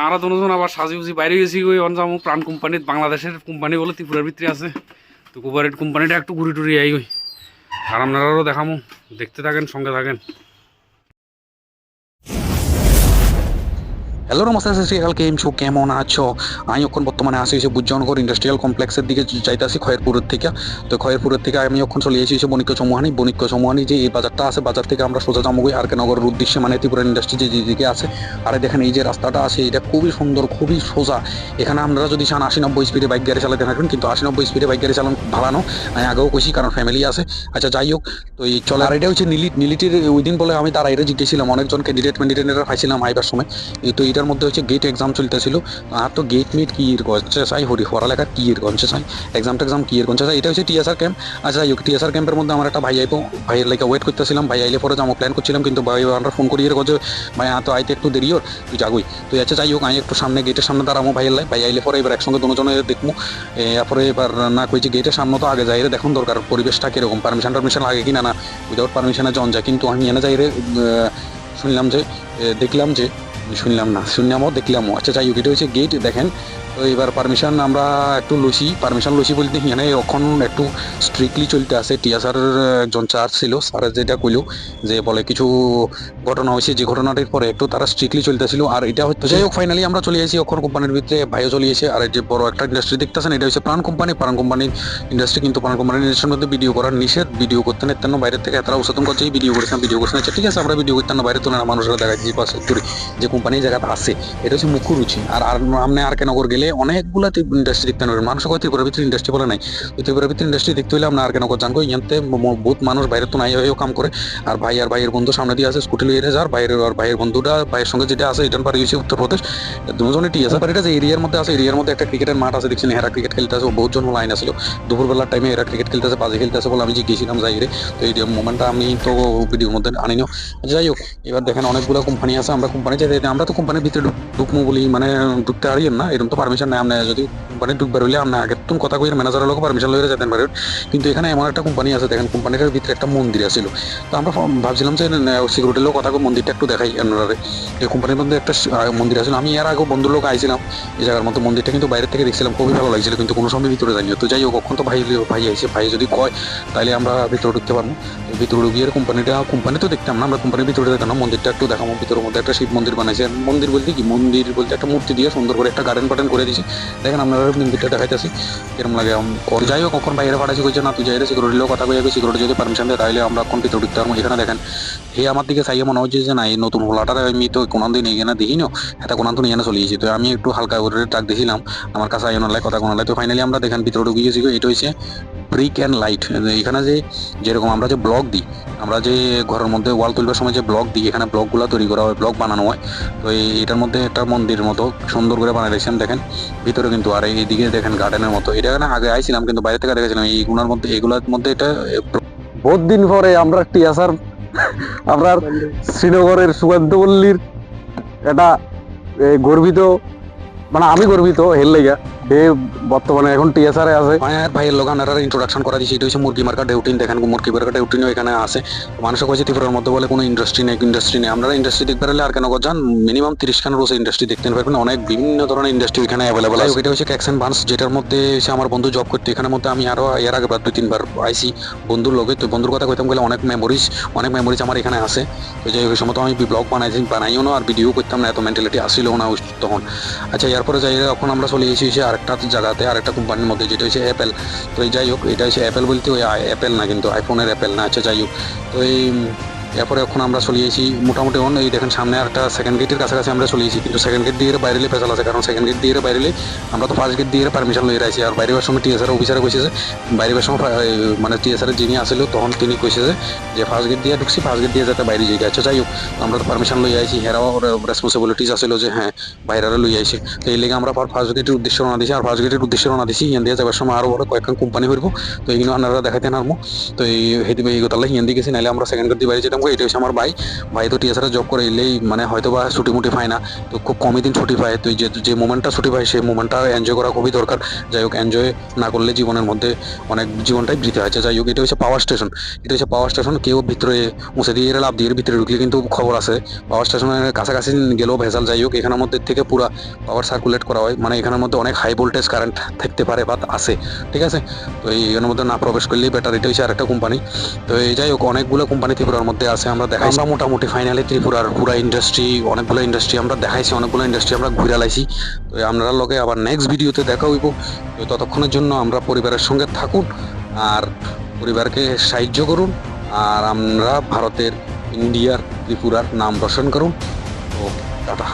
আরা দুজন আবার সাজি উজি বাইরে গেছি ওই অনজামু প্রাণ কোম্পানির বাংলাদেশের কোম্পানি বলে ত্রিপুরার ভিতরে আছে। তো কোপারেট কোম্পানিটা একটু ঘুরি টুরি আই ওই আর আপনারাও দেখামো, দেখতে থাকেন, সঙ্গে থাকেন। হ্যালো নমস্কার শ্রীকাল কেমন আছো? আমি এখন বর্তমানে আসি হচ্ছে বুজ্জনগর ইন্ডাস্ট্রিয়াল কমপ্লেক্সের দিকে যাইতেছি খয়েরপুরের থেকে। তো খয়েরপুরের থেকে আমি এখন চলে এসেছি বণিক্য চৌমুহানি যে এই বাজারটা আছে, বাজার থেকে আমরা সোজা যাবো আর কে নগরের উদ্দেশ্যে, মানে ত্রিপুরা ইন্ডাস্ট্রি যেদিকে আছে। আর দেখেন এই যে রাস্তাটা আছে এটা খুবই সুন্দর, খুবই সোজা। এখানে আপনারা যদি চান 80-90 স্পিডে বাইক গাড়ি চালাতে থাকবেন, কিন্তু 80-90 স্পিডে বাইক গাড়ি চালানো ভালো না, আমি আগেও কইছি, কারণ ফ্যামিলি আছে। আচ্ছা যাই হোক, তো এই চলে। আর এটা হচ্ছে নিলিটির ওই দিন বলে আমি তার আইরে জিজ্ঞেসছিলাম অনেকজন ক্যান্ডিডেটরা পাইছিলাম আইবার সময়। তো এটার মধ্যে হচ্ছে গেট এক্সাম চলতেছিল। আর তো গেট মিট কি করছে চাই হরি পড়ালেখা কি করছে চাই এক্সাম কি করছে চাই। এটা হচ্ছে টিএসআর ক্যাম্প। আচ্ছা যাই হোক, টিএসআর ক্যাম্পের মধ্যে আমার একটা ভাই আইবো, ভাইয়ের লাইকা ওয়েট করতেছিলাম। ভাই আইলে পরে যাবো প্ল্যান করছিলাম, কিন্তু ভাই আমরা ফোন করিয়ে যে ভাই তো আইতে একটু দেরি ওর, তুই যাগুই। তো আচ্ছা যাই হোক, আমি একটু সামনে গেটের সামনে দাঁড়াবো ভাইয়ের লাই। ভাই আইলে পরে এবার একসঙ্গে দুজনে দেখবো। এরপরে এবার না কইছি গেটের সামনে তো আগে যাই রে, দেখুন দরকার পরিবেশটা কিরকম, পারমিশন লাগে কিনা, না উইদাউট পারমিশনে জন যায়। কিন্তু আমি এনে যাই রে শুনলামও দেখলামও। আচ্ছা যাই হোক, এটা হচ্ছে গেট দেখেন। তো এবার পারমিশন আমরা একটু পারমিশন লুসি বলতে এখানে এখন একটু স্ট্রিক্টলি চলতে আছে। টিএসআর একজন চার্জ ছিল, স্যারের যেটা কইল যে বলে কিছু ঘটনা হয়েছে, যে ঘটনাটির পরে একটু তারা স্ট্রিক্টলি চলতেছিল। আর এটা হচ্ছে যাই হোক, ফাইনালি আমরা চলে এসেছি অক্ষর কোম্পানির ভিতরে, ভাইও চলে এসে। আর যে বড় একটা ইন্ডাস্ট্রি দেখতেছেন এটা হচ্ছে প্রাণ কোম্পানির ইন্ডাস্ট্রি। কিন্তু প্রাণ কোম্পানির ইন্ডাস্ট্রির মধ্যে ভিডিও করার নিষেধ, ভিডিও করতে নেতেন বাইরের থেকে এতটা উৎসাদন করছে ভিডিও করেছিলাম। আচ্ছা ঠিক আছে, আমরা ভিডিও করতাম না, বাইরে তো না মানুষরা দেখাচ্ছি পাশে যে কোম্পানি জায়গাটা আছে। এটা হচ্ছে মুখ্য রুচি। আর আপনি আর কে নগর গেলে অনেকগুলো ইন্ডাস্ট্রি দেখতে পারবেন। মানুষ কয় ত্রিপুরার ভিতরে ইন্ডাস্ট্রি বলে নাই, ত্রিপুরার ভিতরে ইন্ডাস্ট্রি দেখতে হলে আপনার আর কে নগর জানবো। ইয়াতে বহুত মানুষ বাইরে তো নাই হয়েও কাম করে। আর ভাইয়ের বন্ধু সামনে দিয়ে আছে স্কুটি লিয়ে যার ভাইয়ের বন্ধুটা ভাইয়ের সঙ্গে যেটা আছে এটার পারে হচ্ছে উত্তরপ্রদেশ। দুজনে টি আছে। এটা যে এরিয়ার মধ্যে আছে, এরিয়ার মধ্যে একটা ক্রিকেটের মাঠ আছে, দেখছেন এরা ক্রিকেট খেলতে আছে। বহুজন লাইন আসলো দুপুরবেলার টাইমে, এরা ক্রিকেট খেলতে আছে, বাজে খেলতে আছে বলে আমি জিজ্ঞেসিলাম যাই রে। তো এই মোমেন্টটা আমি তো ভিডিওর মধ্যে আনিনি। যাই হোক, এবার দেখেন অনেকগুলো কোম্পানি আছে। আমরা কোম্পানি আমরা তো কোম্পানির ভিতরে ঢুকবো বলি, মানে ঢুকতে পারিয়েন না, এরকম তো পারমিশন নেই। আপনি যদি কোম্পানি ঢুকবার হইলে আপনি আগের তুমি কথা কই ম্যানেজারের লোক পারমিশন লইয়া যেতে পারেন। কিন্তু এখানে এমন একটা কোম্পানি আছে, দেখেন কোম্পানিটার ভিতরে একটা মন্দির আছিল। তো আমরা ভাবছিলাম যে সিকিউরিটির লোক কথা মন্দিরটা একটু দেখাই আপনারা। এই কোম্পানির মধ্যে একটা মন্দির আছিল। আমি এর আগে বন্ধুর লোক আইছিলাম এই জায়গার মতো, মন্দিরটা কিন্তু বাইরে থেকে দেখছিলাম, খুবই ভালো লাগছিল, কিন্তু কোনো সময় ভিতরে যাইনি। তো যাই হোক, কখন তো ভাই আইছে, ভাই যদি কয় তাহলে আমরা ভিতরে ঢুকতে পারবো। ভিতরে ঢুকিয়ে কোম্পানি তো দেখতাম না, আমরা কোম্পানির ভিতরে দেখতাম না, মন্দিরটা একটু দেখাবো। ভিতরের মধ্যে একটা শিব মন্দির বানাইছে। মন্দির বলতে একটা মূর্তি দিয়ে সুন্দর করে একটা গার্ডেন করে দিয়েছি। দেখেন আপনারা মন্দিরটা দেখাইতেছি কিরকম লাগে। যাই হোক, কখন বাইরে পাঠাচ্ছি কইছে না তুই যাই সিকিউরিটি লোক কথা কই সিকিউরিটি যদি পারমিশন দেয় তাহলে আমরা এখন ভিতরে ঢুকতে পারবো। এখানে দেখেন হে আমার দিকে চাইয়ে মনে হচ্ছে যে না এই নতুন হোলাটার আমি তো কোনো দিন এখানে দেখিনি, এটা কোনো দিন এখানে চলে গেছি। তো আমি একটু হালকা করে ডাক দিয়েছিলাম আমার কাছে আইন লাই কথা কোনো লাই। তো ফাইনালি আমরা দেখেন ভিতরে ঢুকে গেছি। এটা হচ্ছে ব্রিক অ্যান্ড লাইট। এখানে যে যেরকম আমরা যে ব্লক দিই, আমরা যে ঘরের মধ্যে ওয়াল তুলবার সময় যে ব্লক দিই, এখানে ব্লকগুলো তৈরি করা হয়, ব্লক বানানো হয়। তো এটার মধ্যে একটা মন্দিরের মতো সুন্দর করে বানাই রেখেছেন দেখেন ভিতরে কিন্তু। আর এইদিকে দেখেন গার্ডেনের মতো। এটা এখানে আগে আইছিলাম কিন্তু বাইরে থেকে দেখেছিলাম। এগুলোর মধ্যে এটা বহুত দিন পরে আমরা টিএসআর আমরা শ্রীনগরের সুগন্ধবল্লীর এটা গর্বিত, মানে আমি গর্বিত হেল লেগা বর্তমানে এখন টিএসআর আছে। ভাইয়ের লোক আপনারা ইন্ট্রোডাকশন করা দিয়েছে। এটা হচ্ছে মুরগি মার্কা ডেউটিন। দেখেন মুরগি মার্কা ডেউটিনও এখানে আছে। মানুষ কয়েছে ত্রিপুরার মধ্যে বলে কোনো ইন্ডাস্ট্রি নেই। আপনারা ইন্ডাস্ট্রি দেখতে পারলে আর কেন যান, মিনিমাম 30 খানের বছর ইন্ডাস্ট্রি দেখতে পারবেন। অনেক বিভিন্ন ধরনের ইন্ডাস্ট্রি এখানে অ্যাভেলেবল আছে। এটা হচ্ছে ক্যাক্সন বান্স, যেটার মধ্যে এসে আমার বন্ধু জব করতে। এখানের মধ্যে আমি আরো এর আগে 2-3 বার আইসি বন্ধুর লোকে। তো বন্ধুর কথা কইতাম গেলে অনেক মেমোরিজ আমার এখানে আছে। তো যে ওই সময় তো আমি ব্লগ বানাইও না আর ভিডিও করতাম না, এত মেন্টালিটি আসিল না তখন। আচ্ছা এরপরে যাই এখন আমরা চলে এসেছি আরেকটা জায়গাতে, আরেকটা কোম্পানির মধ্যে, যেটা হচ্ছে অ্যাপেল। তো এই যাই হোক, এটা হচ্ছে অ্যাপেল বলতে ওই অ্যাপেল না, কিন্তু আইফোনের অ্যাপেল না। আচ্ছা যাই হোক, তো এই এরপরে এখন আমরা চলে এসেছি মোটামুটি এই দেখেন সামনে একটা সেকেন্ড গেটের কাছাকাছি আমরা চলে এসেছি। কিন্তু সেকেন্ড গেট দিয়ে বাইরে পেছাল আছে, কারণ সেকেন্ড গেট দিয়ে বাইরে আমরা তো ফার্স্ট গেট দিয়ে পারমিশন লইয়ে রাখছি। আর বাইরের সময় টিএসআর অফিসারে কইছে যে বাইরের সময় মানে টিএসআর যিনি আসলো তখন তিনি কইছে যে ফার্স্ট গেট দিয়ে ঢুকছি, ফার্স্ট গেট দিয়ে যাতে বাইরে যাই। আচ্ছা যাই হোক, আমরা তো পারমিশন লইয়ে আইছি, হেরাও রেসপন্সিবিলিটিস আসলো যে হ্যাঁ বাইরেরা লইয়ে আইছে। তো এই লেগে আমরা ফার্স্ট গেটের উদ্দেশ্যে রওনা দিয়েছি। আর ফার্স্ট গেটের উদ্দেশ্যে রওনা দিয়েছি ইয়ান দিয়ে যাবার সময় আরো বড় কয়েকখান কোম্পানি হইব। তো এইগুলো আপনারা দেখাইতেন আরমো। তো এই গোতাল্লা হিয়ান দিয়ে গেছি, নাহলে আমরা সেকেন্ড গেট দিয়ে বাইরে যেতাম। ম্যাডাম এটা হচ্ছে আমার ভাই ভাই তো টিএসআর জব করে এলেই মানে হয়তো বা ছুটি মুটি পায় না, তো খুব কমই দিন ছুটি পায়, তো যে মোমেন্টটা ছুটি পায় সেই মোমেন্টটা এনজয় করা খুবই দরকার। যাই হোক এনজয় না করলে জীবনের মধ্যে অনেক জীবনটাই বৃথা হয়েছে। যাই হোক এটা হচ্ছে পাওয়ার স্টেশন, এটা হচ্ছে পাওয়ার স্টেশন। কেউ ভিতরে মুছে দিয়ে লাভ দিয়ে ভিতরে ঢুকলে কিন্তু খবর আছে পাওয়ার স্টেশনের কাছাকাছি গেলেও ভেজাল। যাই হোক এখানের মধ্যে থেকে পুরা পাওয়ার সার্কুলেট করা হয়, মানে এখানের মধ্যে অনেক হাই ভোল্টেজ কারেন্ট থাকতে পারে বা আছে, ঠিক আছে। তো এইখানের মধ্যে না প্রবেশ করলেই বেটার। এটা হচ্ছে আরেকটা কোম্পানি। তো এই যাই হোক অনেকগুলো কোম্পানি ত্রিপুরার মধ্যে আছে, আমরা দেখাই আমরা মোটামুটি ফাইনালি ত্রিপুরার পুরা ইন্ডাস্ট্রি অনেকগুলো ইন্ডাস্ট্রি আমরা দেখাইছি, অনেকগুলো ইন্ডাস্ট্রি আমরা ঘুরে লাইছি। তো আপনারা লগে আবার নেক্সট ভিডিওতে দেখা হইব। তো ততক্ষণের জন্য আমরা পরিবারের সঙ্গে থাকুন আর পরিবারকে সাহায্য করুন, আর আমরা ভারতের ইন্ডিয়ার ত্রিপুরার নাম রোশন করুন। তো টাটা।